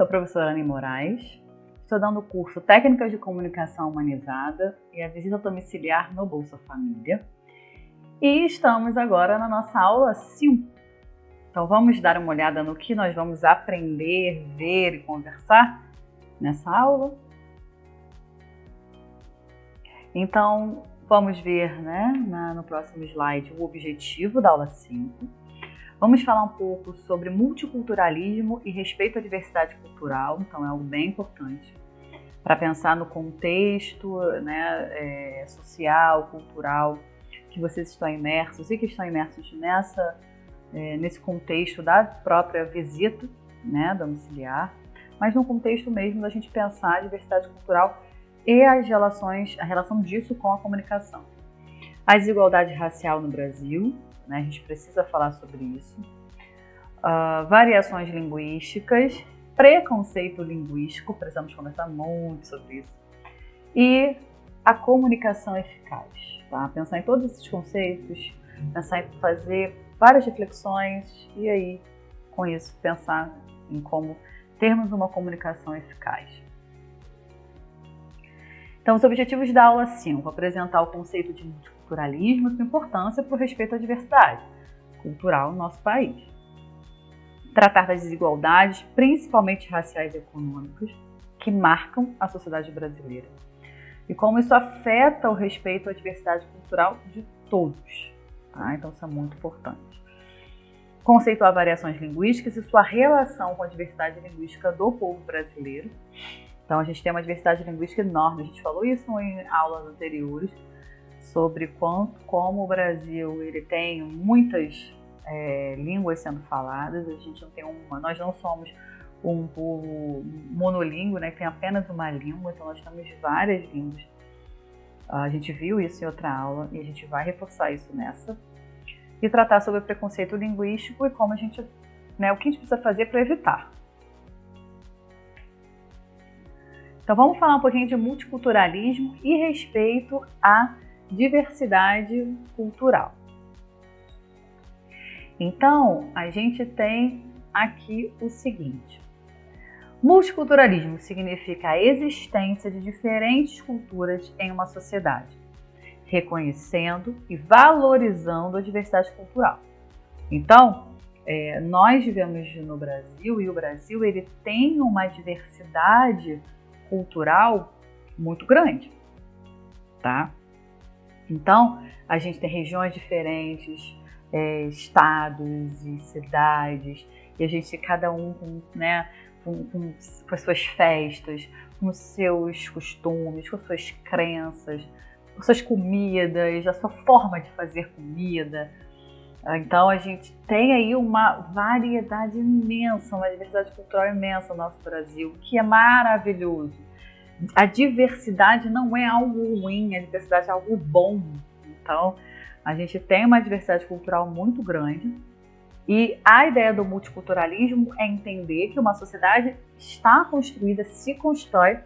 Sou a professora Anny Moraes, estou dando o curso Técnicas de Comunicação Humanizada e a Visita Domiciliar no Bolsa Família. E estamos agora na nossa aula 5. Então vamos dar uma olhada no que nós vamos aprender, ver e conversar nessa aula. Então vamos ver, no próximo slide o objetivo da aula 5. Vamos falar um pouco sobre multiculturalismo e respeito à diversidade cultural, então é algo bem importante para pensar no contexto social, cultural que vocês estão imersos e que estão imersos nesse contexto da própria visita domiciliar, mas no contexto mesmo da gente pensar a diversidade cultural e a relação disso com a comunicação. A desigualdade racial no Brasil, a gente precisa falar sobre isso. Variações linguísticas, preconceito linguístico, precisamos conversar muito sobre isso. E a comunicação eficaz. Tá? Pensar em todos esses conceitos, pensar em fazer várias reflexões e aí, com isso, pensar em como termos uma comunicação eficaz. Então, os objetivos da aula 5, apresentar o conceito de multiculturalismo e sua importância para o respeito à diversidade cultural no nosso país. Tratar das desigualdades, principalmente raciais e econômicas, que marcam a sociedade brasileira. E como isso afeta o respeito à diversidade cultural de todos. Tá? Então, isso é muito importante. Conceituar variações linguísticas e sua relação com a diversidade linguística do povo brasileiro. Então, a gente tem uma diversidade linguística enorme. A gente falou isso em aulas anteriores, sobre como o Brasil ele tem muitas línguas sendo faladas. A gente não tem nós não somos um povo monolíngue, que tem apenas uma língua, então nós temos várias línguas. A gente viu isso em outra aula e a gente vai reforçar isso nessa. E tratar sobre o preconceito linguístico e como o que a gente precisa fazer para evitar. Então vamos falar um pouquinho de multiculturalismo e respeito à diversidade cultural. Então, a gente tem aqui o seguinte. Multiculturalismo significa a existência de diferentes culturas em uma sociedade, reconhecendo e valorizando a diversidade cultural. Então, nós vivemos no Brasil e o Brasil ele tem uma diversidade cultural muito grande, tá? Então, a gente tem regiões diferentes, estados e cidades, e a gente, cada um com as suas festas, com os seus costumes, com as suas crenças, com as suas comidas, a sua forma de fazer comida. Então, a gente tem aí uma variedade imensa, uma diversidade cultural imensa no nosso Brasil, que é maravilhoso. A diversidade não é algo ruim, a diversidade é algo bom. Então, a gente tem uma diversidade cultural muito grande e a ideia do multiculturalismo é entender que uma sociedade está construída, se constrói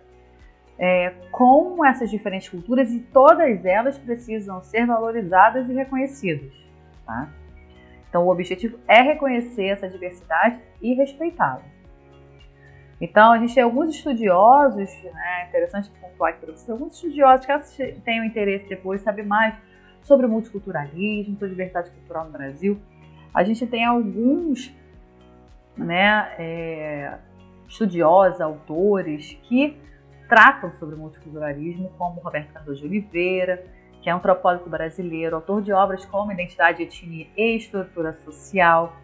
com essas diferentes culturas e todas elas precisam ser valorizadas e reconhecidas. Tá? Então, o objetivo é reconhecer essa diversidade e respeitá-la. Então, a gente tem alguns estudiosos, interessante pontuar aqui para vocês, alguns estudiosos que tenham interesse depois, saber mais sobre o multiculturalismo, sobre a diversidade cultural no Brasil. A gente tem alguns estudiosos, autores que tratam sobre o multiculturalismo, como Roberto Cardoso de Oliveira, que é um antropólogo brasileiro, autor de obras como Identidade, Etnia e Estrutura Social.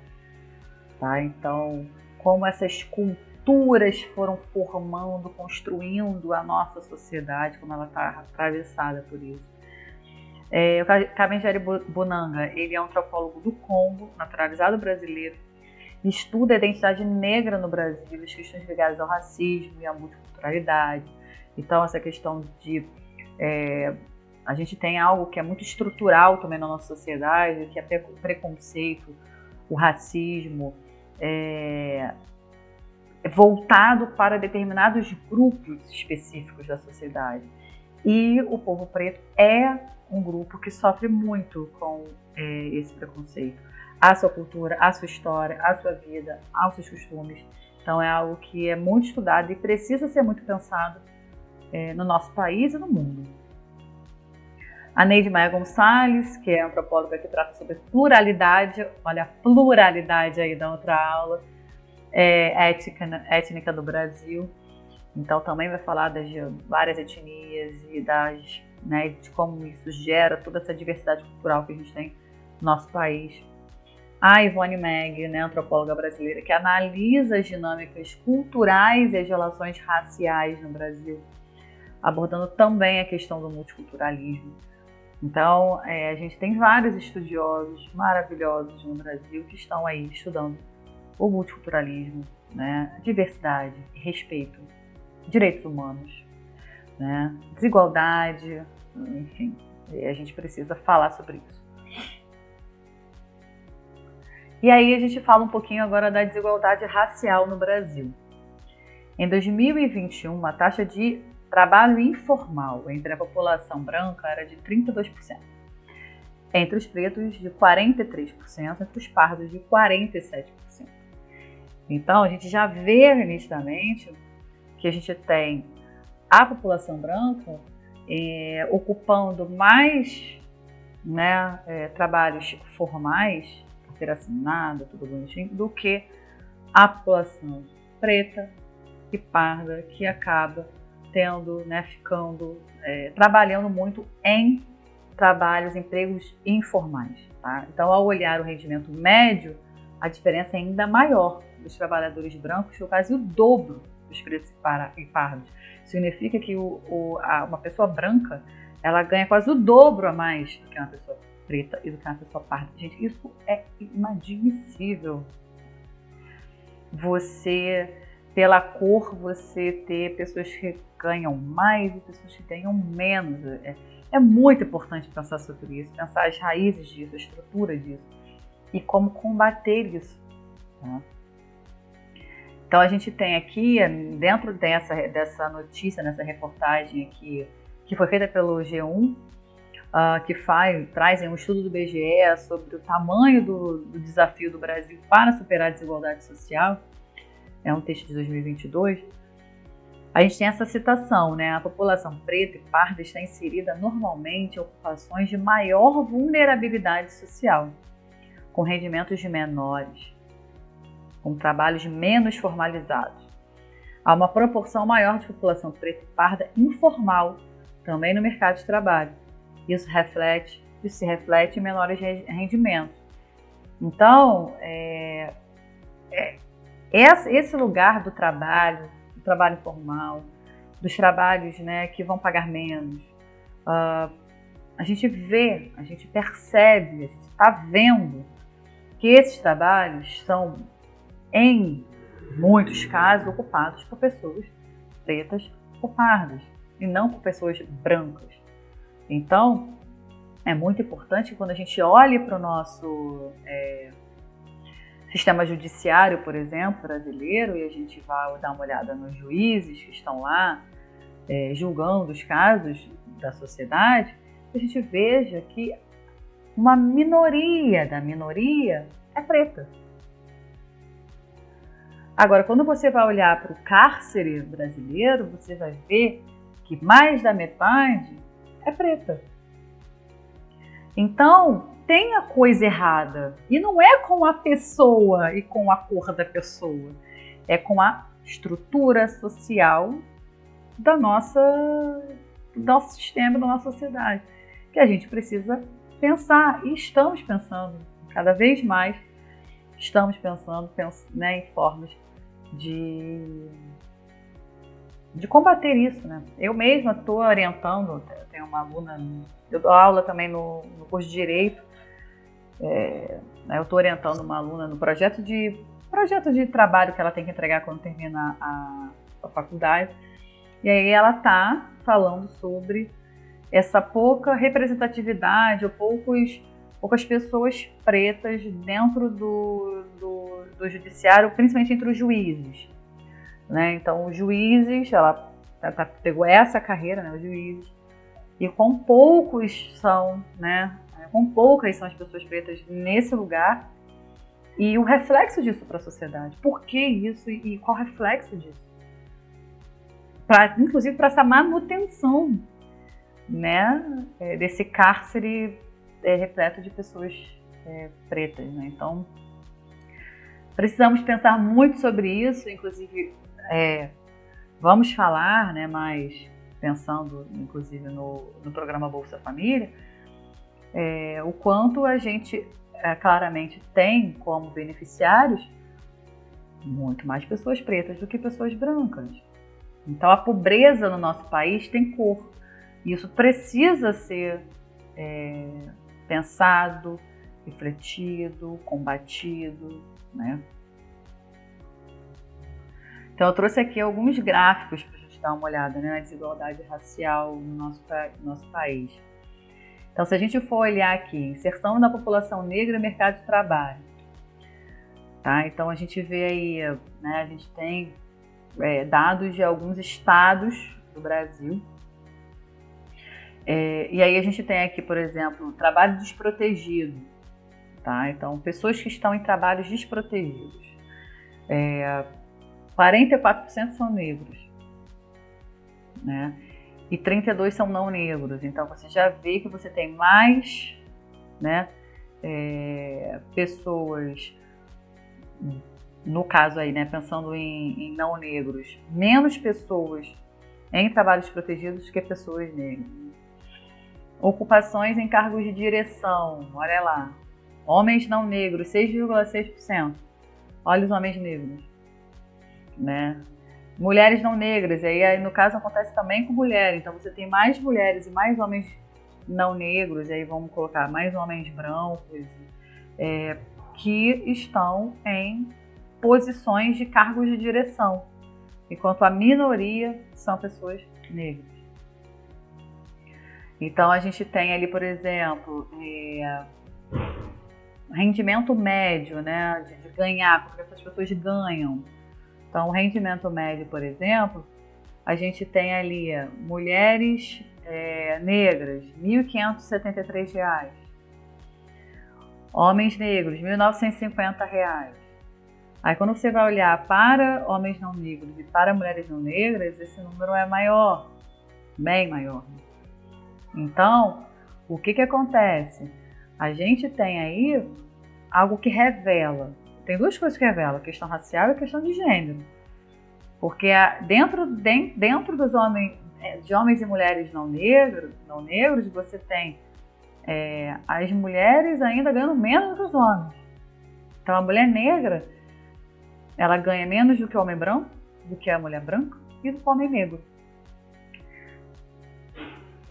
Tá? Então, como essas culturas foram formando, construindo a nossa sociedade, como ela está atravessada por isso. O Kabengele Bunanga, ele é um antropólogo do Congo, naturalizado brasileiro, estuda a identidade negra no Brasil, as questões ligadas ao racismo e à multiculturalidade. Então, essa questão de... a gente tem algo que é muito estrutural também na nossa sociedade, que é o preconceito, o racismo, voltado para determinados grupos específicos da sociedade. E o povo preto é um grupo que sofre muito com esse preconceito. A sua cultura, a sua história, a sua vida, aos seus costumes. Então é algo que é muito estudado e precisa ser muito pensado no nosso país e no mundo. A Neide Maia Gonçalves, que é antropóloga que trata sobre pluralidade, olha a pluralidade aí da outra aula, étnica do Brasil. Então também vai falar das várias etnias e de como isso gera toda essa diversidade cultural que a gente tem no nosso país. A Ivone Meg, antropóloga brasileira, que analisa as dinâmicas culturais e as relações raciais no Brasil, abordando também a questão do multiculturalismo. Então, a gente tem vários estudiosos maravilhosos no Brasil que estão aí estudando o multiculturalismo, diversidade, respeito, direitos humanos, desigualdade, enfim, a gente precisa falar sobre isso. E aí a gente fala um pouquinho agora da desigualdade racial no Brasil. Em 2021, a taxa de trabalho informal entre a população branca era de 32%, entre os pretos de 43%, entre os pardos de 47%. Então a gente já vê nitidamente que a gente tem a população branca ocupando mais trabalhos formais, carteira assinada, tudo bonitinho, do que a população preta e parda, que acaba trabalhando muito em empregos informais. Tá? Então, ao olhar o rendimento médio, a diferença é ainda maior dos trabalhadores brancos, que é quase o dobro dos pretos e pardos. Significa que uma pessoa branca ela ganha quase o dobro a mais do que uma pessoa preta e do que uma pessoa parda. Gente, isso é inadmissível. Pela cor, você ter pessoas que ganham mais e pessoas que ganham menos. É muito importante pensar sobre isso, pensar as raízes disso, a estrutura disso e como combater isso. Tá? Então a gente tem aqui, dentro dessa notícia, nessa reportagem aqui, que foi feita pelo G1, que traz um estudo do BGE sobre o tamanho do desafio do Brasil para superar a desigualdade social. É um texto de 2022, a gente tem essa citação, a população preta e parda está inserida normalmente em ocupações de maior vulnerabilidade social, com rendimentos de menores, com trabalhos menos formalizados. Há uma proporção maior de população preta e parda informal, também no mercado de trabalho. Isso se reflete em menores rendimentos. Então, esse lugar do trabalho informal, dos trabalhos que vão pagar menos, a gente vê, a gente percebe, a gente está vendo que esses trabalhos são, em muitos casos, ocupados por pessoas pretas ou pardas, e não por pessoas brancas. Então, é muito importante quando a gente olha para o nosso sistema judiciário, por exemplo, brasileiro, e a gente vai dar uma olhada nos juízes que estão lá julgando os casos da sociedade, a gente veja que uma minoria da minoria é preta. Agora, quando você vai olhar para o cárcere brasileiro, você vai ver que mais da metade é preta. Então, tem a coisa errada. E não é com a pessoa e com a cor da pessoa. É com a estrutura social do nosso sistema, da nossa sociedade. Que a gente precisa pensar. E estamos pensando cada vez mais. Estamos pensando em formas de combater isso. Eu mesma estou orientando, eu tenho uma aluna, eu dou aula também no curso de Direito, eu estou orientando uma aluna no projeto de trabalho que ela tem que entregar quando termina a faculdade, e aí ela está falando sobre essa pouca representatividade, ou poucas pessoas pretas dentro do judiciário, principalmente entre os juízes. Então, os juízes, ela pegou essa carreira, os juízes, e quão poucas são as pessoas pretas nesse lugar, E o reflexo disso para a sociedade. Por que isso e qual o reflexo disso? Inclusive para essa manutenção, né, desse cárcere repleto de pessoas pretas, né? Então, precisamos pensar muito sobre isso, inclusive vamos falar, né, mais pensando inclusive no programa Bolsa Família, o quanto a gente claramente tem como beneficiários muito mais pessoas pretas do que pessoas brancas. Então a pobreza no nosso país tem cor. E isso precisa ser pensado, refletido, combatido, né? Então eu trouxe aqui alguns gráficos para a gente dar uma olhada, né, na desigualdade racial no nosso país. Então se a gente for olhar aqui, inserção da população negra no mercado de trabalho, tá? Então a gente vê aí, né, a gente tem dados de alguns estados do Brasil. E aí a gente tem aqui, por exemplo, trabalho desprotegido, tá? Então, pessoas que estão em trabalhos desprotegidos. 44% são negros, né? E 32% são não negros. Então, você já vê que você tem mais, né, pessoas, no caso aí, né, pensando em não negros, menos pessoas em trabalhos protegidos que pessoas negras. Ocupações em cargos de direção, olha lá. Homens não negros, 6,6%. Olha os homens negros, né? Mulheres não negras, e aí no caso acontece também com mulheres. Então você tem mais mulheres e mais homens não negros, e aí vamos colocar mais homens brancos, que estão em posições de cargos de direção, enquanto a minoria são pessoas negras. Então a gente tem ali, por exemplo, rendimento médio, né, de ganhar, porque essas pessoas ganham. Então o rendimento médio, por exemplo, a gente tem ali mulheres negras, R$ 1.573. Homens negros, R$ 1.950. Aí quando você vai olhar para homens não negros e para mulheres não negras, esse número é maior, bem maior. Então, o que acontece? A gente tem aí algo que revela. Tem duas coisas que revelam, a questão racial e a questão de gênero. Porque dentro dos homens, de homens e mulheres não negros, você tem as mulheres ainda ganhando menos do que os homens. Então, a mulher negra, ela ganha menos do que o homem branco, do que a mulher branca e do que o homem negro.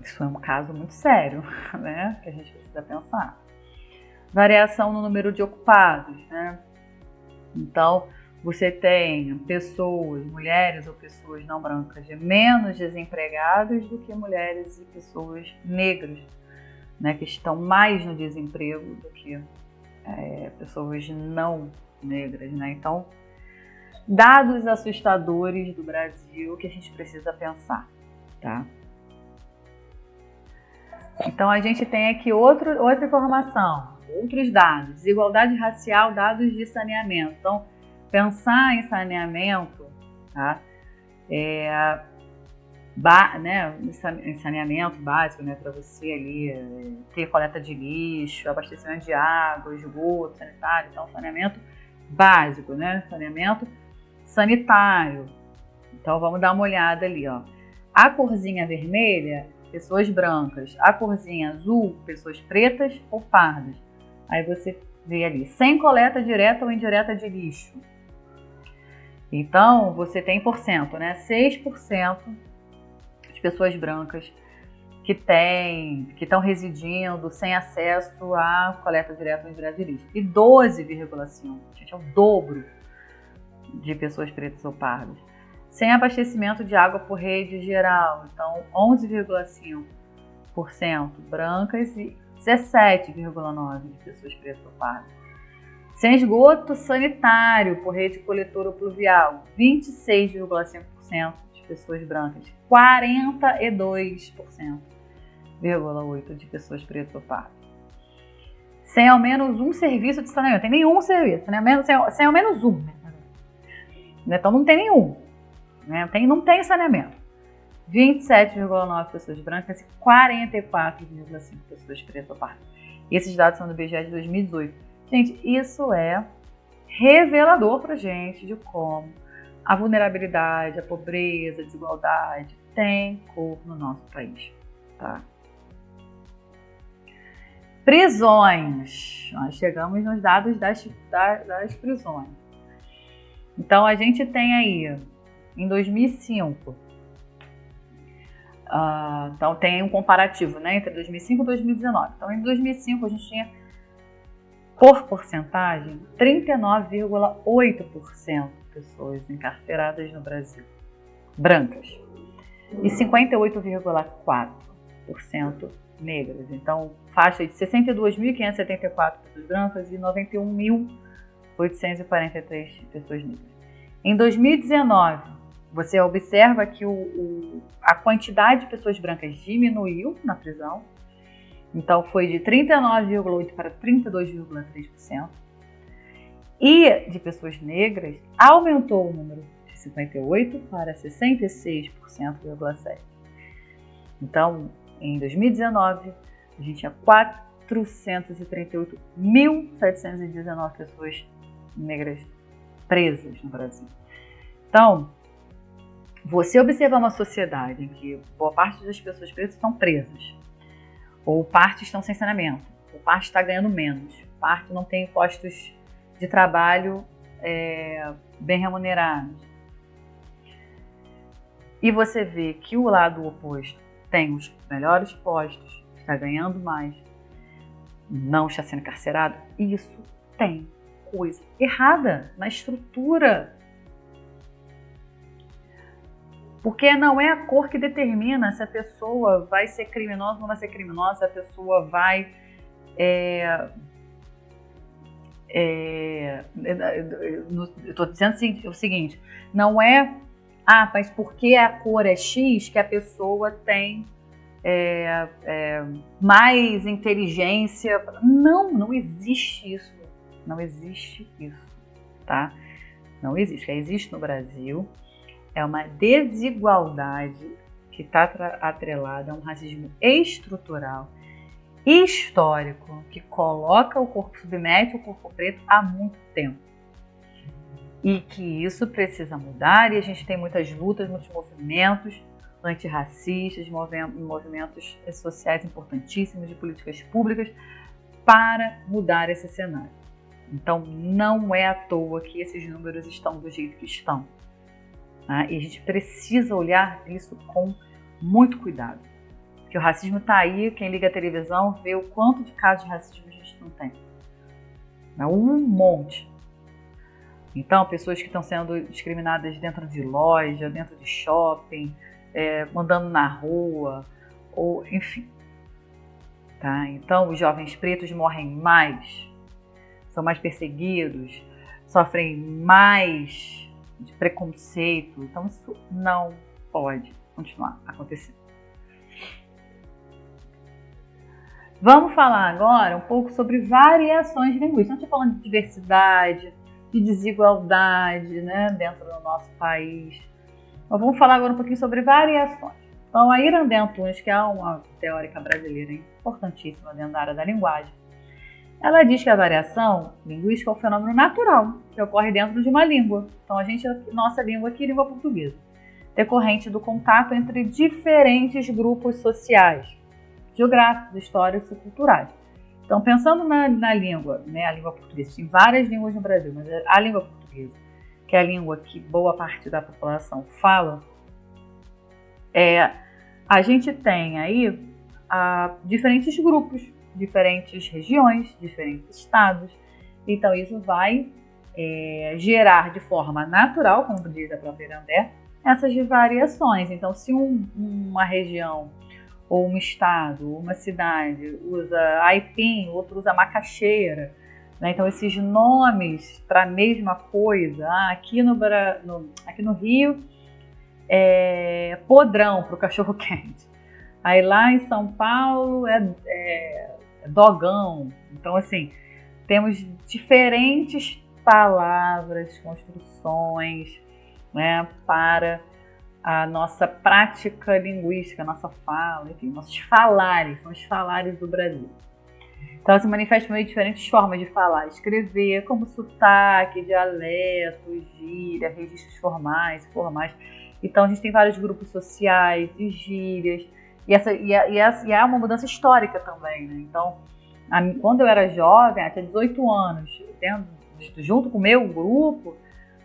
Isso é um caso muito sério, né, que a gente precisa pensar. Variação no número de ocupados, né? Então, você tem pessoas, mulheres ou pessoas não brancas, menos desempregadas do que mulheres e pessoas negras, né, que estão mais no desemprego do que pessoas não negras, né? Então, dados assustadores do Brasil que a gente precisa pensar, tá? Então, a gente tem aqui outra informação, outros dados. Desigualdade racial, dados de saneamento. Então, pensar em saneamento, tá? Em saneamento básico, né? Para você ali ter coleta de lixo, abastecimento de água, esgoto, sanitário. Então, saneamento básico, né? Saneamento sanitário. Então, vamos dar uma olhada ali, ó. A corzinha vermelha, pessoas brancas. A corzinha azul, pessoas pretas ou pardas. Aí você vê ali, sem coleta direta ou indireta de lixo. Então, você tem porcento, né? 6% de pessoas brancas que estão residindo sem acesso à coleta direta ou indireta de lixo. E 12,5%, gente, é o dobro de pessoas pretas ou pardas. Sem abastecimento de água por rede geral. Então, 11,5% brancas e 17,9% de pessoas pretas ou pardas. Sem esgoto sanitário por rede coletora ou pluvial. 26,5% de pessoas brancas. 42,8% de pessoas pretas ou pardas. sem ao menos um serviço de saneamento. Tem nenhum serviço, sem ao menos um. Né? Então não tem nenhum. Né? Não tem saneamento. 27,9 pessoas brancas e 44,5 pessoas pretas ou pardas. Esses dados são do IBGE de 2018. Gente, isso é revelador pra gente de como a vulnerabilidade, a pobreza, a desigualdade tem cor no nosso país. Tá? Prisões. Nós chegamos nos dados das prisões. Então, a gente tem aí, em 2005, então tem um comparativo, né, entre 2005 e 2019. Então, em 2005, a gente tinha, por porcentagem, 39,8% de pessoas encarceradas no Brasil, brancas, e 58,4% negras. Então, faixa de 62.574 pessoas brancas e 91.843 pessoas negras. Em 2019, você observa que a quantidade de pessoas brancas diminuiu na prisão. Então, foi de 39,8% para 32,3%. E de pessoas negras, aumentou o número de 58% para 66,7%. Então, em 2019, a gente tinha 438.719 pessoas negras presas no Brasil. Então, você observar uma sociedade em que boa parte das pessoas presas estão presas, ou parte estão sem saneamento, ou parte está ganhando menos, parte não tem postos de trabalho bem remunerados. E você vê que o lado oposto tem os melhores postos, está ganhando mais, não está sendo encarcerado, isso tem coisa errada na estrutura. Porque não é a cor que determina se a pessoa vai ser criminosa ou não vai ser criminosa, se a pessoa vai... eu estou dizendo o seguinte, não é... mas porque a cor é X que a pessoa tem mais inteligência. Não existe isso. Não existe isso, tá? Não existe. O que existe no Brasil é uma desigualdade que está atrelada a um racismo estrutural, histórico, que coloca o corpo, submete o corpo preto há muito tempo. E que isso precisa mudar, e a gente tem muitas lutas, muitos movimentos antirracistas, movimentos sociais importantíssimos, de políticas públicas para mudar esse cenário. Então, não é à toa que esses números estão do jeito que estão. Tá? E a gente precisa olhar isso com muito cuidado. Porque o racismo está aí, quem liga a televisão vê o quanto de casos de racismo a gente não tem. Um monte. Então, pessoas que estão sendo discriminadas dentro de loja, dentro de shopping, andando na rua, ou enfim. Tá? Então, os jovens pretos morrem mais, são mais perseguidos, sofrem mais de preconceito. Então, isso não pode continuar acontecendo. Vamos falar agora um pouco sobre variações linguísticas. Não estou falando de diversidade, de desigualdade, né, dentro do nosso país. Mas vamos falar agora um pouquinho sobre variações. Então, a Irandê Antunes, que é uma teórica brasileira importantíssima dentro da área da linguagem, ela diz que a variação linguística é um fenômeno natural que ocorre dentro de uma língua. Então, nossa língua aqui é a língua portuguesa, decorrente do contato entre diferentes grupos sociais, geográficos, históricos e culturais. Então, pensando na língua, né, a língua portuguesa, tem várias línguas no Brasil, mas a língua portuguesa, que é a língua que boa parte da população fala, a gente tem aí diferentes grupos, diferentes regiões, diferentes estados. Então, isso vai gerar de forma natural, como diz a própria Irandê, essas variações. Então, se uma região, ou um estado, ou uma cidade usa aipim, outro usa macaxeira, né? Então, esses nomes para a mesma coisa, aqui no Rio é podrão para o cachorro quente. Aí lá em São Paulo é dogão, Então, assim, temos diferentes palavras, construções, né, para a nossa prática linguística, a nossa fala, enfim, nossos falares, são os falares do Brasil. Então, ela se manifesta em diferentes formas de falar, escrever, como sotaque, dialeto, gíria, registros formais, informais. Então, a gente tem vários grupos sociais de gírias, e é uma mudança histórica também, né? Então, quando eu era jovem, até 18 anos, junto com o meu grupo,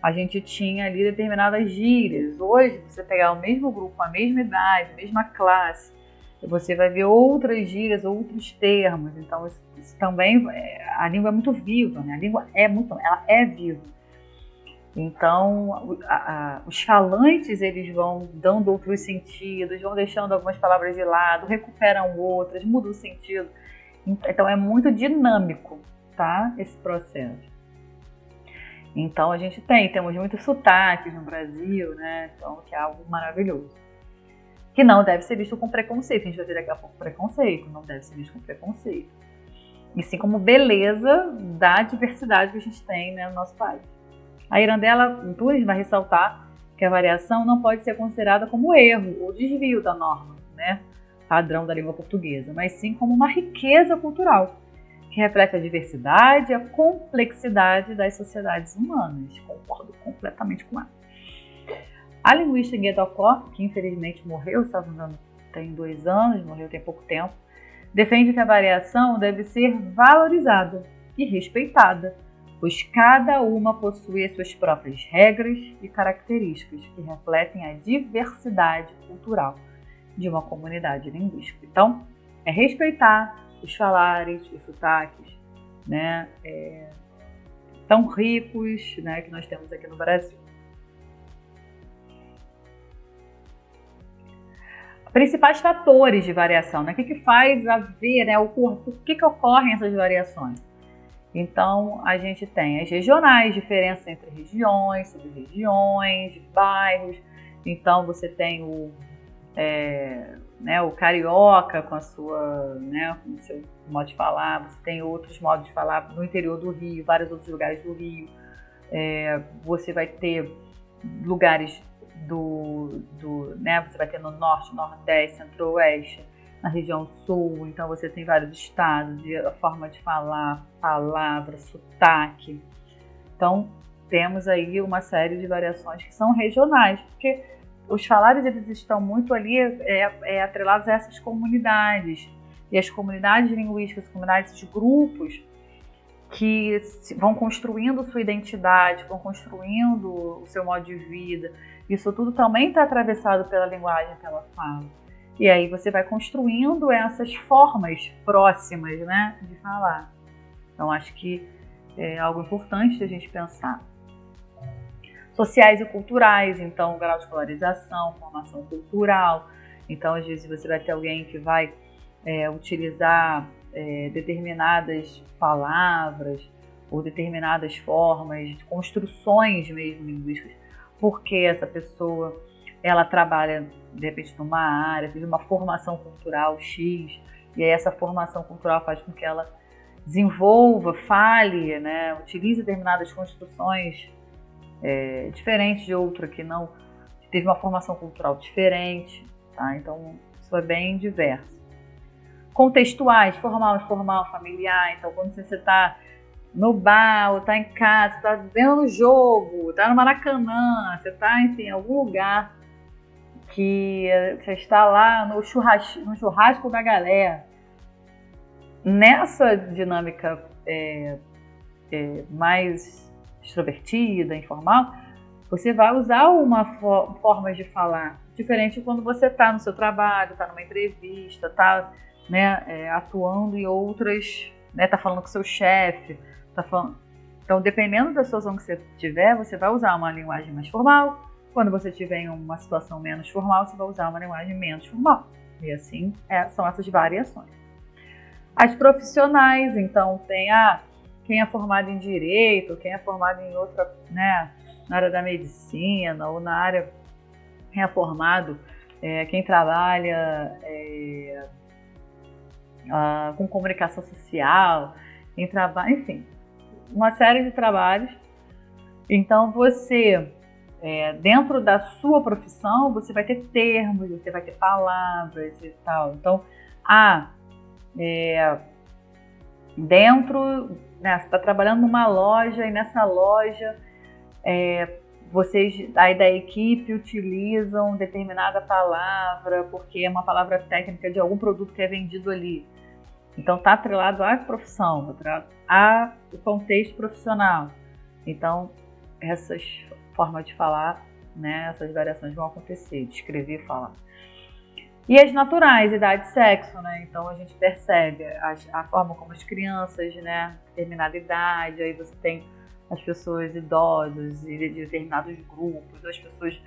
a gente tinha ali determinadas gírias. Hoje, você pegar o mesmo grupo, a mesma idade, a mesma classe, você vai ver outras gírias, outros termos. Então, isso também, a língua é muito viva, né? A língua ela é viva. Então, os falantes, eles vão dando outros sentidos, vão deixando algumas palavras de lado, recuperam outras, mudam o sentido. Então, é muito dinâmico, tá? Esse processo. Então, a gente temos muitos sotaques no Brasil, né? Então, que é algo maravilhoso. Que não deve ser visto com preconceito. A gente vai ver daqui a pouco preconceito, não deve ser visto com preconceito. E sim como beleza da diversidade que a gente tem, né, no nosso país. A Irandela Antunes vai ressaltar que a variação não pode ser considerada como erro ou desvio da norma, né, padrão da língua portuguesa, mas sim como uma riqueza cultural, que reflete a diversidade e a complexidade das sociedades humanas. Concordo completamente com ela. A linguista Guedo Alcor, que infelizmente morreu, se não me engano, tem 2 anos, morreu tem pouco tempo, defende que a variação deve ser valorizada e respeitada, pois cada uma possui as suas próprias regras e características que refletem a diversidade cultural de uma comunidade linguística. Então, é respeitar os falares, os sotaques, né, tão ricos, né, que nós temos aqui no Brasil. Principais fatores de variação, né? O que faz haver, né, por que ocorrem essas variações? Então, a gente tem as regionais, diferença entre regiões, sub-regiões, bairros. Então, você tem o carioca com com o seu modo de falar, você tem outros modos de falar no interior do Rio, vários outros lugares do Rio. Você vai ter lugares você vai ter no norte, nordeste, centro-oeste, na região sul. Então você tem vários estados, a forma de falar, palavra, sotaque. Então temos aí uma série de variações que são regionais, porque os falares eles estão muito ali atrelados a essas comunidades. E as comunidades linguísticas, as comunidades, esses grupos que vão construindo sua identidade, vão construindo o seu modo de vida. Isso tudo também está atravessado pela linguagem que ela fala. E aí você vai construindo essas formas próximas, né, de falar. Então, acho que é algo importante a gente pensar. Sociais e culturais, então, grau de escolarização, formação cultural. Então, às vezes, você vai ter alguém que vai utilizar determinadas palavras ou determinadas formas de construções mesmo linguísticas, porque essa pessoa ela trabalha, de repente, numa área, fez uma formação cultural X, e aí essa formação cultural faz com que ela desenvolva, fale, né, utilize determinadas construções diferentes de outra que não teve uma formação cultural diferente, tá? Então, isso é bem diverso. Contextuais, formal, informal, familiar. Então, quando você está no bar, ou está em casa, está vendo o jogo, está no Maracanã, você está, enfim, em algum lugar que você está lá no churrasco da galera. Nessa dinâmica mais extrovertida, informal, você vai usar uma forma de falar diferente quando você está no seu trabalho, está numa entrevista, está atuando em outras, tá falando com seu chefe, tá falando. Então, dependendo da situação que você tiver, você vai usar uma linguagem mais formal. Quando você estiver em uma situação menos formal, você vai usar uma linguagem menos formal. E assim, são essas variações. As profissionais, então, tem quem é formado em direito, quem é formado em outra, na área da medicina, ou na área, quem é formado, quem trabalha com comunicação social. em trabalho, enfim, uma série de trabalhos. Então você, dentro da sua profissão, você vai ter termos, você vai ter palavras e tal. Então, dentro, né, você está trabalhando numa loja e nessa loja vocês aí da equipe utilizam determinada palavra porque é uma palavra técnica de algum produto que é vendido ali. Então está atrelado à profissão, atrelado ao contexto profissional. Então essas formas de falar, né, essas variações vão acontecer, de escrever e falar. E as naturais, idade e sexo, né? Então a gente percebe a forma como as crianças, né, determinada idade, aí você tem as pessoas idosas e de determinados grupos, as pessoas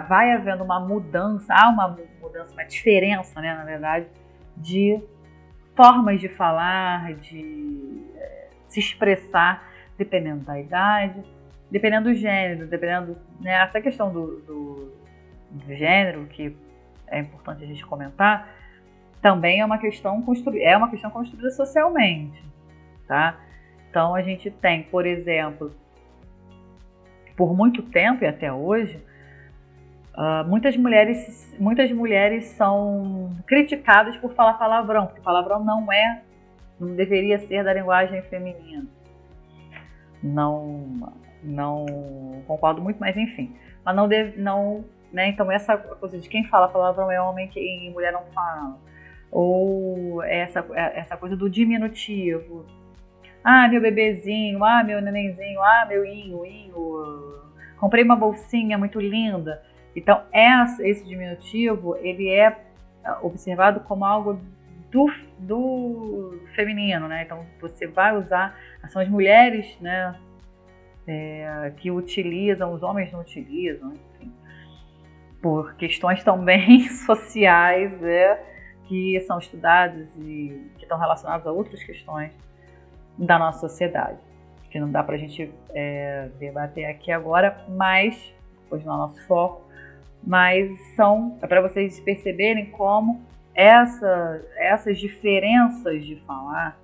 vai havendo uma mudança, há uma mudança, uma diferença, né, na verdade, de formas de falar, de se expressar, dependendo da idade, dependendo do gênero, dependendo, né, essa questão do gênero, que é importante a gente comentar, também é uma questão construída socialmente, tá? Então a gente tem, por exemplo, por muito tempo e até hoje, muitas mulheres são criticadas por falar palavrão, porque palavrão não deveria ser da linguagem feminina. Não concordo muito, mas enfim. Mas né? Então essa coisa de quem fala palavrão é homem e mulher não fala. Ou essa coisa do diminutivo. Meu bebezinho, meu nenenzinho, meu inho. Comprei uma bolsinha muito linda. Então esse diminutivo, ele é observado como algo do feminino, né? Então você vai usar, são as mulheres, né, que utilizam, os homens não utilizam, enfim, por questões também sociais, que são estudadas e que estão relacionadas a outras questões da nossa sociedade, que não dá pra gente debater aqui agora, mas hoje não é nosso foco, mas é para vocês perceberem como essas diferenças de falar,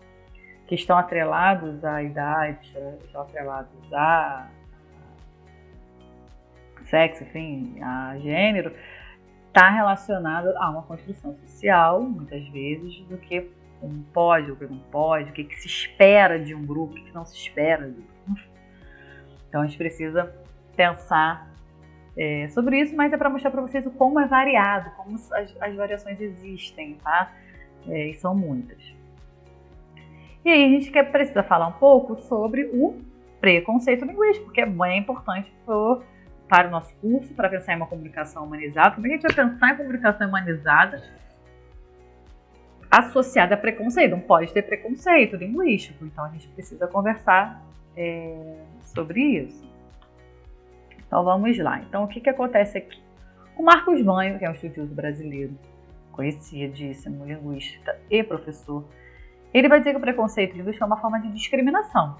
que estão atrelados à idade, estão atrelados a sexo, enfim, a gênero, está relacionado a uma construção social, muitas vezes, do que pode, o que não pode, o que se espera de um grupo, o que não se espera de um grupo. Então a gente precisa pensar sobre isso, mas é para mostrar para vocês o como é variado, como as variações existem, tá? E são muitas. E aí a gente precisa falar um pouco sobre o preconceito linguístico, que é bem importante para o nosso curso, para pensar em uma comunicação humanizada. Como é que a gente vai pensar em comunicação humanizada associada a preconceito? Não pode ter preconceito linguístico, então a gente precisa conversar sobre isso. Então vamos lá. Então o que acontece aqui? O Marcos Banho, que é um estudioso brasileiro, conhecidíssimo, linguista e professor, ele vai dizer que o preconceito linguístico é uma forma de discriminação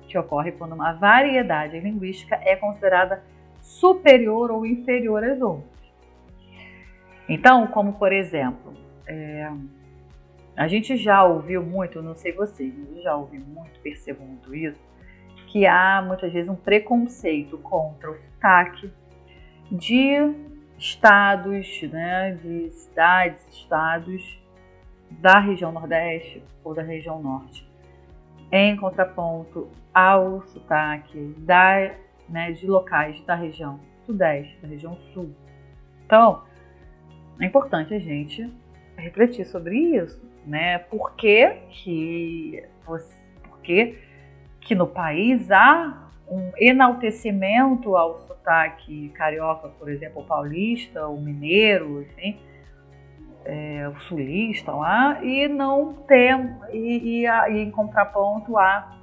que ocorre quando uma variedade linguística é considerada superior ou inferior às outras. Então, como por exemplo, a gente já ouviu muito, não sei vocês, mas eu já ouvi muito, percebo muito isso, que há muitas vezes um preconceito contra o sotaque de estados, né, de cidades, estados da região Nordeste ou da região Norte, em contraponto ao sotaque de locais da região Sudeste, da região Sul. Então, é importante a gente refletir sobre isso, né? Por que no país há um enaltecimento ao sotaque carioca, por exemplo, o paulista, o mineiro, enfim, o sulista lá, e não tem, e em contraponto há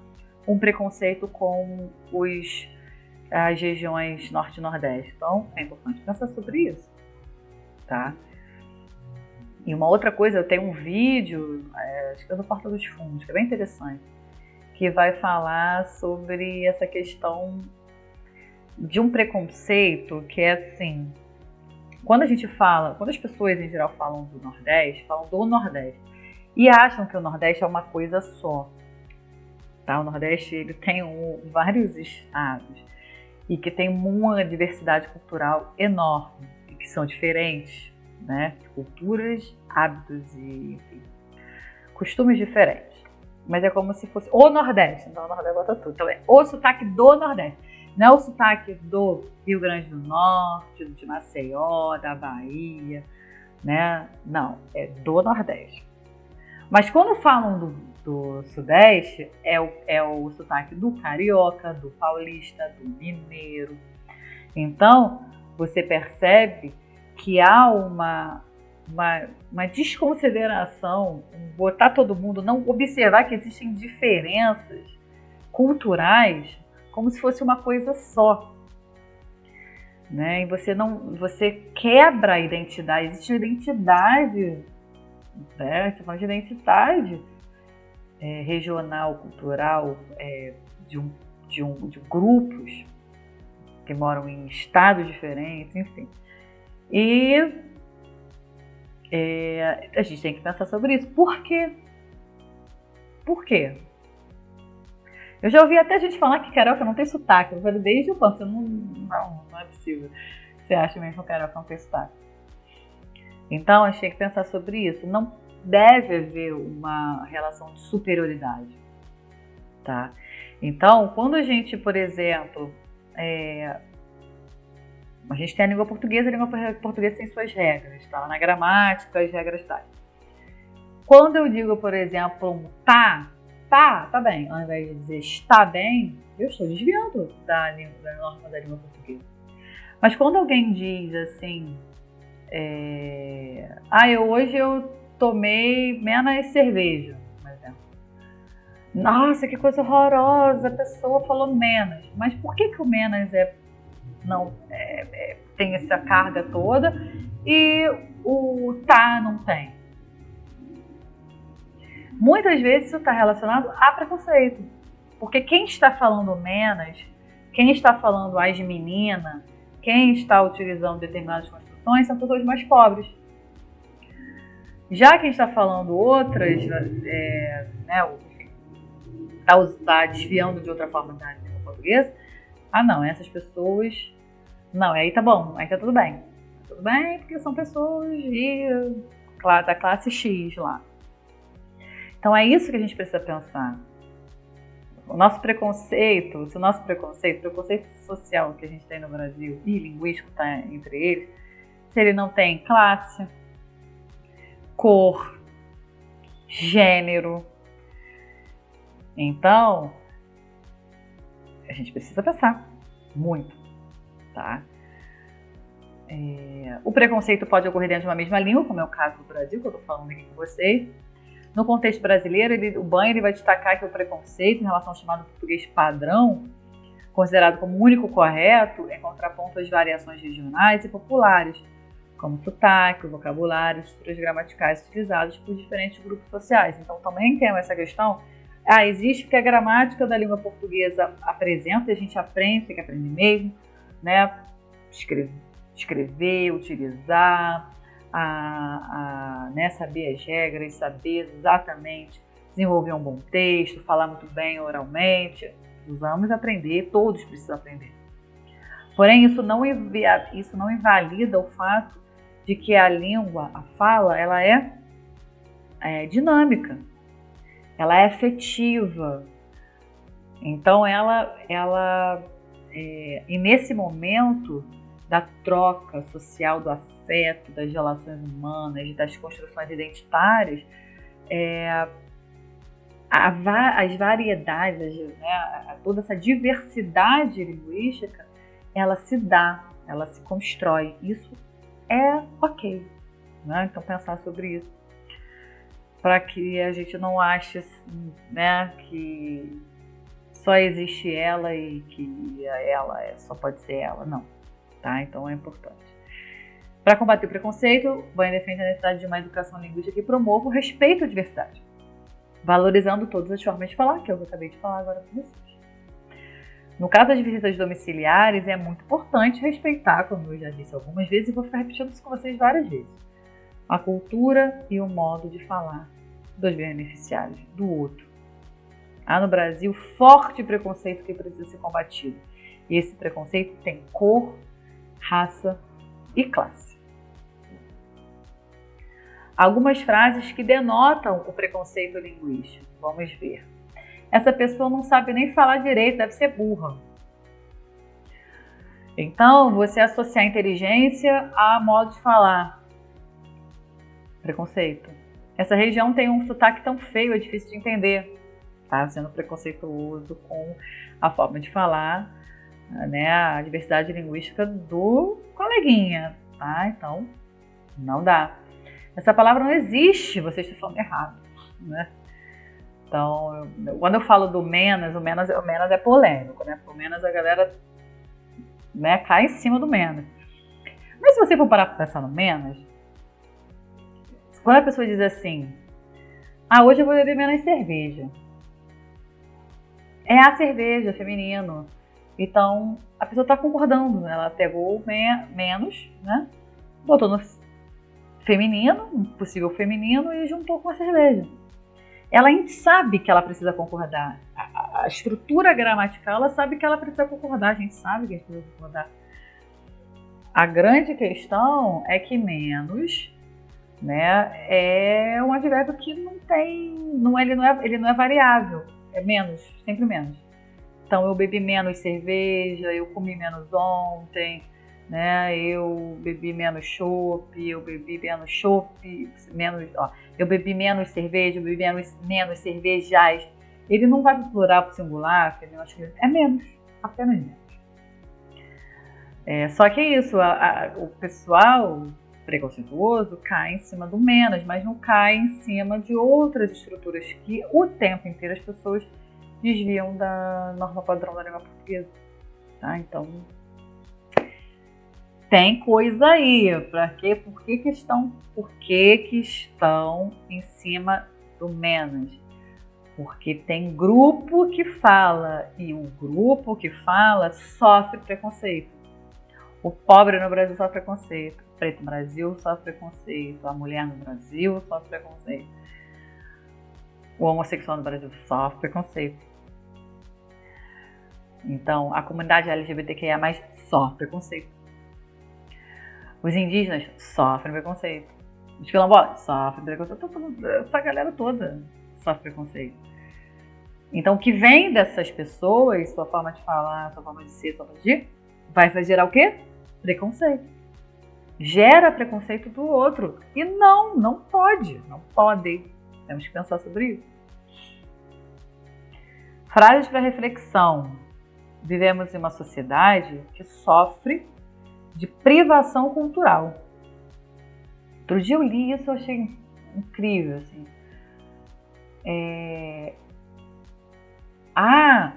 um preconceito com as regiões norte e nordeste. Então é importante pensar sobre isso, tá? E uma outra coisa, eu tenho um vídeo, acho que é do Porta dos Fundos, que é bem interessante, que vai falar sobre essa questão de um preconceito que é assim, quando as pessoas em geral falam do Nordeste e acham que o Nordeste é uma coisa só. Tá? O Nordeste ele tem vários estados e que tem uma diversidade cultural enorme e que são diferentes, né? Culturas, hábitos e enfim, costumes diferentes. Mas é como se fosse o Nordeste, então o Nordeste bota tudo. Então é o sotaque do Nordeste. Não é o sotaque do Rio Grande do Norte, de Maceió, da Bahia, né? Não, é do Nordeste. Mas quando falam do Sudeste, é o sotaque do carioca, do paulista, do mineiro. Então, você percebe que há uma desconsideração, botar todo mundo, não observar que existem diferenças culturais como se fosse uma coisa só, né? E você quebra a identidade. Existe identidade, né? Você fala de identidade regional, cultural, de grupos que moram em estados diferentes, enfim. E a gente tem que pensar sobre isso. Por quê? Por quê? Eu já ouvi até gente falar que carioca não tem sotaque. Eu falei, desde quando? Não é possível. Você acha mesmo que o carioca não tem sotaque? Então, a gente tem que pensar sobre isso. Não deve haver uma relação de superioridade. Tá? Então, quando a gente, por exemplo, a gente tem a língua portuguesa tem suas regras, tá? Na gramática, as regras tais. Quando eu digo, por exemplo, tá bem, ao invés de dizer está bem, eu estou desviando da norma da língua portuguesa. Mas quando alguém diz assim, hoje eu tomei menos cerveja, por exemplo. Nossa, que coisa horrorosa, a pessoa falou menos. Mas por que o menos tem essa carga toda e o tá não tem? Muitas vezes isso está relacionado a preconceito. Porque quem está falando menos, quem está falando as meninas, quem está utilizando determinadas construções são pessoas mais pobres. Já quem está falando outras, está desviando de outra forma da língua portuguesa, essas pessoas... Não, aí tá bom, aí tá tudo bem. Tudo bem, porque são pessoas da classe X lá. Então é isso que a gente precisa pensar. O nosso preconceito social que a gente tem no Brasil e linguístico está entre eles, se ele não tem classe, cor, gênero. Então, a gente precisa pensar muito, tá? O preconceito pode ocorrer dentro de uma mesma língua, como é o caso do Brasil, que eu estou falando aqui com vocês. No contexto brasileiro, o Banha vai destacar que o preconceito em relação ao chamado português padrão, considerado como o único correto, é contraponto às variações regionais e populares, como sotaque, vocabulário, estruturas gramaticais utilizados por diferentes grupos sociais. Então também tem essa questão, existe porque a gramática da língua portuguesa apresenta, e a gente aprende, tem que aprender mesmo, né? Escrever, utilizar, saber as regras, saber exatamente desenvolver um bom texto, falar muito bem oralmente. Vamos aprender, todos precisam aprender. Porém, isso não invalida o fato de que a língua, a fala, ela é dinâmica, ela é afetiva. Então, e nesse momento da troca social, do afeto, das relações humanas, das construções identitárias, as variedades, toda essa diversidade linguística, ela se dá, ela se constrói. Isso é ok, né? Então pensar sobre isso, para que a gente não ache, né, que só existe ela e que ela só pode ser ela, não. Tá? Então é importante. Para combater o preconceito, o Banha defende a necessidade de uma educação linguística que promova o respeito à diversidade, valorizando todas as formas de falar, que eu acabei de falar agora com vocês. No caso das visitas domiciliares, é muito importante respeitar, como eu já disse algumas vezes, e vou ficar repetindo isso com vocês várias vezes, a cultura e o modo de falar dos beneficiários, do outro. Há no Brasil forte preconceito que precisa ser combatido. E esse preconceito tem cor, raça e classe. Algumas frases que denotam o preconceito linguístico. Vamos ver. Essa pessoa não sabe nem falar direito, deve ser burra. Então, você associar inteligência a modo de falar. Preconceito. Essa região tem um sotaque tão feio, é difícil de entender. Tá sendo preconceituoso com a forma de falar, né, a diversidade linguística do coleguinha, tá? Então, não dá. Essa palavra não existe, vocês estão falando errado, né? Então, quando eu falo do menos, o menos é polêmico, né? O menos a galera, né, cai em cima do menos. Mas se você for parar para pensar no menos, quando a pessoa diz assim, hoje eu vou beber menos cerveja. É a cerveja, feminino. Então, a pessoa está concordando, né? Ela pegou menos, né? Botou no feminino, um possível feminino, e juntou com a cerveja. Ela sabe que ela precisa concordar. A estrutura gramatical, ela sabe que ela precisa concordar. A gente sabe que a gente precisa concordar. A grande questão é que menos, né, é um advérbio que não tem, ele não é variável. É menos, sempre menos. Então, eu bebi menos cerveja, eu comi menos ontem, né? Eu bebi menos chopp, eu bebi menos cerveja, eu bebi menos cervejas. Ele não vai pro plural, pro singular, eu acho que é menos, apenas menos. Só que é isso, o pessoal preconceituoso cai em cima do menos, mas não cai em cima de outras estruturas que o tempo inteiro as pessoas desviam da norma padrão da língua portuguesa. Tá? Então, tem coisa aí. Por que que estão em cima do menos? Porque tem grupo que fala, e o grupo que fala sofre preconceito. O pobre no Brasil sofre preconceito, o preto no Brasil sofre preconceito, a mulher no Brasil sofre preconceito, o homossexual no Brasil sofre preconceito. Então, a comunidade LGBTQIA+ sofre preconceito. Os indígenas sofrem preconceito. Os quilombolas sofrem preconceito. Essa galera toda sofre preconceito. Então, o que vem dessas pessoas, sua forma de falar, sua forma de ser, sua forma de agir, vai gerar o quê? Preconceito. Gera preconceito do outro. E não pode. Não podem. Temos que pensar sobre isso. Frases para reflexão. Vivemos em uma sociedade que sofre de privação cultural. Outro dia eu li isso, eu achei incrível. Assim. Há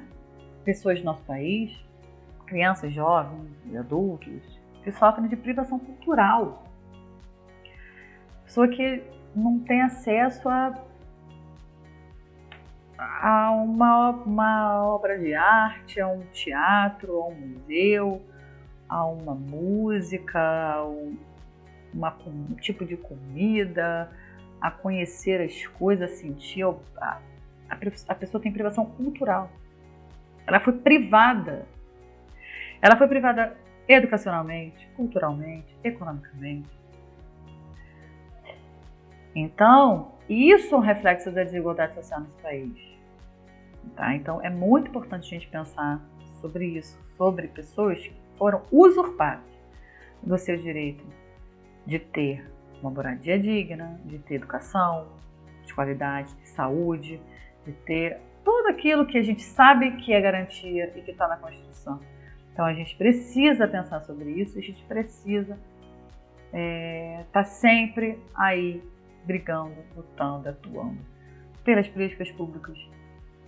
pessoas do nosso país, crianças, jovens e adultos, que sofrem de privação cultural. Pessoa que não tem acesso a uma obra de arte, a um teatro, a um museu, a uma música, a um tipo de comida, a conhecer as coisas, a sentir. A pessoa tem privação cultural. Ela foi privada. Ela foi privada educacionalmente, culturalmente, economicamente. Então, isso é um reflexo da desigualdade social nesse país. Tá? Então, é muito importante a gente pensar sobre isso, sobre pessoas que foram usurpadas do seu direito de ter uma moradia digna, de ter educação de qualidade, de saúde, de ter tudo aquilo que a gente sabe que é garantia e que está na Constituição. Então, a gente precisa pensar sobre isso, a gente precisa estar sempre aí brigando, lutando, atuando pelas políticas públicas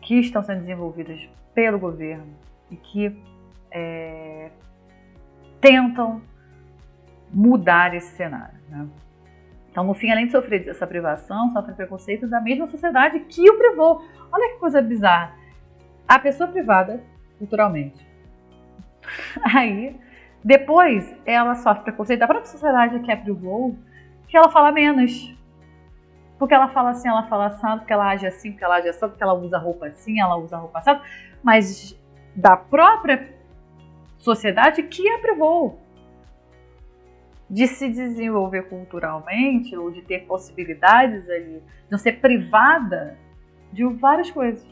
que estão sendo desenvolvidas pelo governo e que tentam mudar esse cenário. Né? Então, no fim, além de sofrer essa privação, sofre preconceito da mesma sociedade que o privou. Olha que coisa bizarra. A pessoa privada culturalmente. Aí, depois, ela sofre preconceito da própria sociedade que a privou, que ela fala menos. Porque ela fala assim, ela fala assado, porque ela age assim, porque ela age assado, porque ela usa roupa assim, ela usa roupa assado, mas da própria sociedade que a privou de se desenvolver culturalmente ou de ter possibilidades ali, de não ser privada de várias coisas.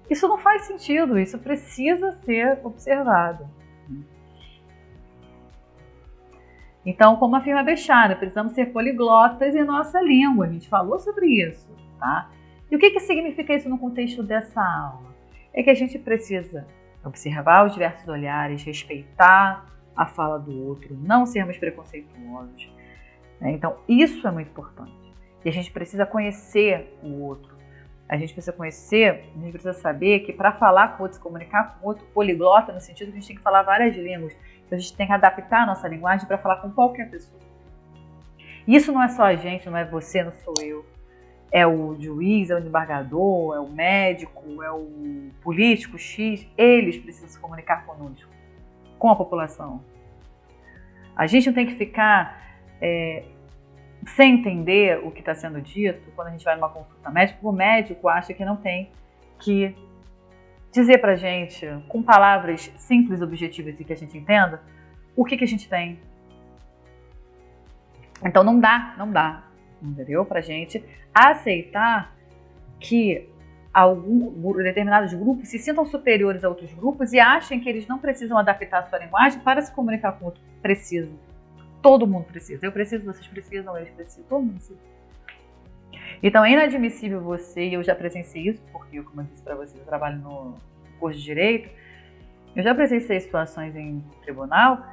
Isso não faz sentido, isso precisa ser observado. Então, como afirma Bechara, precisamos ser poliglotas em nossa língua. A gente falou sobre isso, tá? E o que significa isso no contexto dessa aula? É que a gente precisa observar os diversos olhares, respeitar a fala do outro, não sermos preconceituosos. Né? Então, isso é muito importante. E a gente precisa conhecer o outro. A gente precisa conhecer, a gente precisa saber que para falar com o outro, se comunicar com o outro, poliglota, no sentido que a gente tem que falar várias línguas. Então, a gente tem que adaptar a nossa linguagem para falar com qualquer pessoa. Isso não é só a gente, não é você, não sou eu. É o juiz, é o desembargador, é o médico, é o político X. Eles precisam se comunicar conosco, com a população. A gente não tem que ficar sem entender o que está sendo dito quando a gente vai numa consulta médica. O médico acha que não tem que dizer pra gente, com palavras simples, objetivas e que a gente entenda, o que a gente tem. Então não dá, entendeu? Pra gente aceitar que determinados grupos se sintam superiores a outros grupos e achem que eles não precisam adaptar a sua linguagem para se comunicar com o outro. Precisam. Todo mundo precisa. Eu preciso, vocês precisam, eles precisam, todo mundo precisa. Então é inadmissível você, e eu já presenciei isso, porque, como eu disse para vocês, eu trabalho no curso de Direito, eu já presenciei situações em tribunal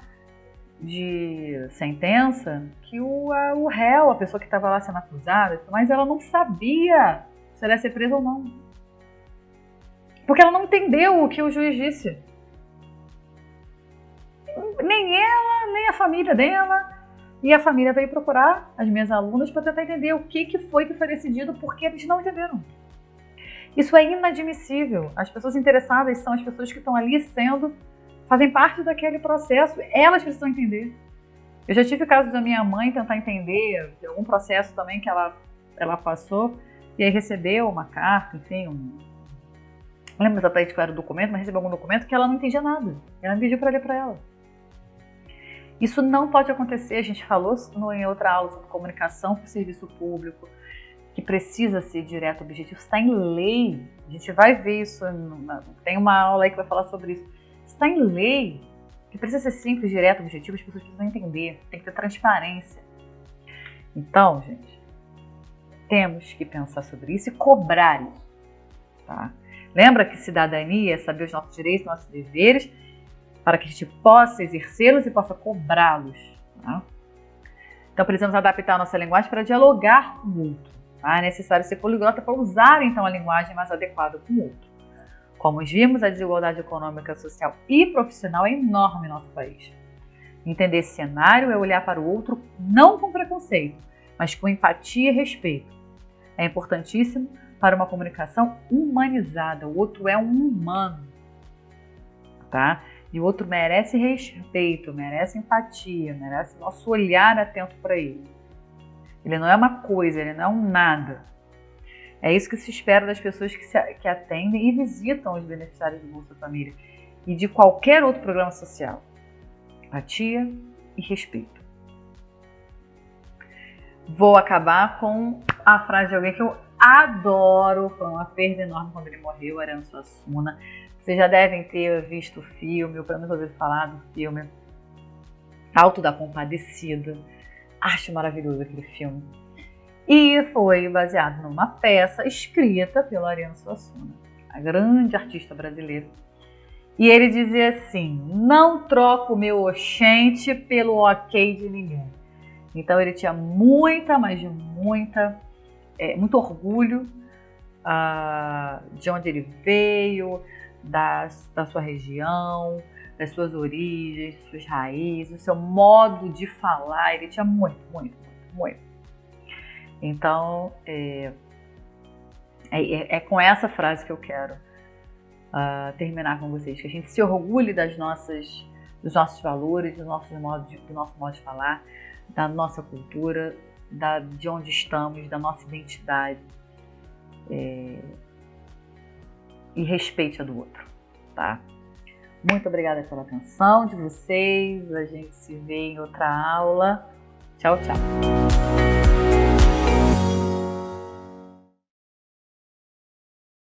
de sentença que o réu, a pessoa que estava lá sendo acusada, mas ela não sabia se ela ia ser presa ou não. Porque ela não entendeu o que o juiz disse. Nem ela, nem a família dela. E a família veio procurar as minhas alunas para tentar entender o que foi que foi decidido, porque eles não entenderam. Isso é inadmissível. As pessoas interessadas são as pessoas que estão ali fazem parte daquele processo. Elas precisam entender. Eu já tive o caso da minha mãe tentar entender de algum processo também que ela passou, e aí recebeu uma carta, enfim, não lembro exatamente qual era o documento, mas recebeu algum documento que ela não entendia nada. Ela me pediu para ler para ela. Isso não pode acontecer. A gente falou em outra aula sobre comunicação para o serviço público, que precisa ser direto, objetivo. Está em lei. A gente vai ver isso. Tem uma aula aí que vai falar sobre isso. Está em lei que precisa ser simples, direto, objetivo. As pessoas precisam entender. Tem que ter transparência. Então, gente, temos que pensar sobre isso e cobrar isso. Tá? Lembra que cidadania é saber os nossos direitos, nossos deveres, para que a gente possa exercê-los e possa cobrá-los. Tá? Então, precisamos adaptar a nossa linguagem para dialogar com o outro. Tá? É necessário ser poliglota para usar, então, a linguagem mais adequada com o outro. Como vimos, a desigualdade econômica, social e profissional é enorme no nosso país. Entender esse cenário é olhar para o outro não com preconceito, mas com empatia e respeito. É importantíssimo para uma comunicação humanizada. O outro é um humano. Tá? E o outro merece respeito, merece empatia, merece nosso olhar atento para ele. Ele não é uma coisa, ele não é um nada. É isso que se espera das pessoas que atendem e visitam os beneficiários do Bolsa Família e de qualquer outro programa social. Empatia e respeito. Vou acabar com a frase de alguém que eu adoro, foi uma perda enorme quando ele morreu, Ariano Suassuna. Vocês já devem ter visto o filme, ou pelo menos ouvido falar do filme Alto da Compadecida. Acho maravilhoso aquele filme. E foi baseado numa peça escrita pelo Ariano Suassuna, a grande artista brasileira. E ele dizia assim: não troco o meu oxente pelo ok de ninguém. Então ele tinha muito orgulho de onde ele veio, da sua região, das suas origens, suas raízes, do seu modo de falar. Ele tinha muito. Então, É com essa frase que eu quero terminar com vocês, que a gente se orgulhe dos nossos valores, do nosso modo de falar, da nossa cultura, de onde estamos, da nossa identidade, e respeite a do outro, tá? Muito obrigada pela atenção de vocês, a gente se vê em outra aula. Tchau, tchau!